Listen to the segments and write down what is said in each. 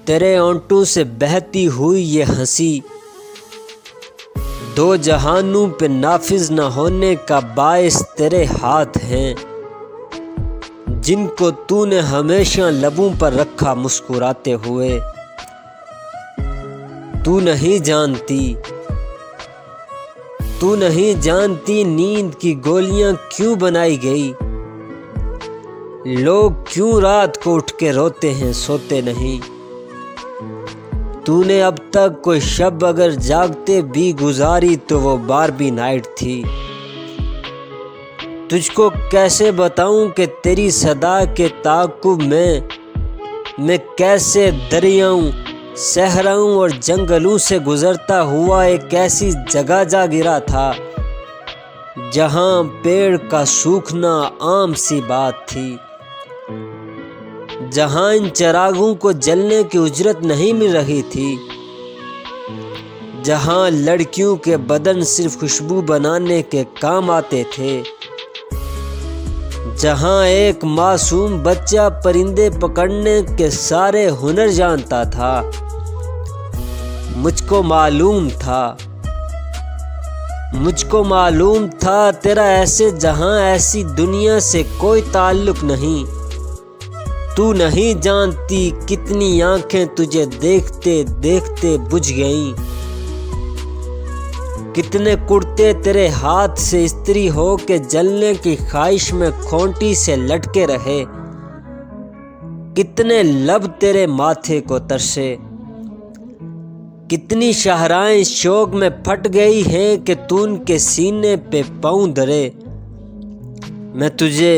तेरे होंठों से बहती हुई ये हंसी दो जहानों पे नाफिज न होने का बाइस तेरे हाथ हैं, जिनको तूने हमेशा लबों पर रखा मुस्कुराते हुए। तू नहीं जानती नींद की गोलियां क्यों बनाई गई, लोग क्यों रात को उठ के रोते हैं सोते नहीं। तूने अब तक कोई शब अगर जागते भी गुजारी तो वो बारबी नाइट थी। तुझको कैसे बताऊं कि तेरी सदा के ताक़ुब में मैं कैसे दरियाओं, सहराओं और जंगलों से गुजरता हुआ एक ऐसी जगह जा गिरा था जहां पेड़ का सूखना आम सी बात थी, जहां इन चिरागों को जलने की उजरत नहीं मिल रही थी, जहां लड़कियों के बदन सिर्फ खुशबू बनाने के काम आते थे, जहां एक मासूम बच्चा परिंदे पकड़ने के सारे हुनर जानता था। मुझको मालूम था तेरा ऐसे जहां ऐसी दुनिया से कोई ताल्लुक नहीं। तू नहीं जानती कितनी आंखें तुझे देखते देखते बुझ गईं, कितने कुर्ते तेरे हाथ से इस्त्री हो के जलने की ख्वाहिश में खोंटी से लटके रहे, कितने लब तेरे माथे को तरसे, कितनी शाहराएं शौक में फट गई हैं कि तू उनके सीने पे पाँव धरे। मैं तुझे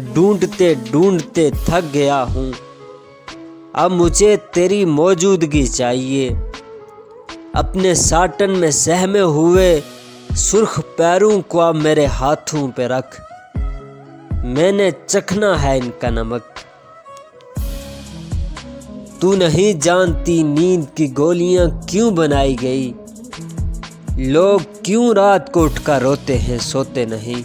ढूंढते ढूंढते थक गया हूँ, अब मुझे तेरी मौजूदगी चाहिए। अपने साटन में सहमे हुए सुर्ख पैरों को अब मेरे हाथों पे रख, मैंने चखना है इनका नमक। तू नहीं जानती नींद की गोलियां क्यों बनाई गई, लोग क्यों रात को उठकर रोते हैं सोते नहीं।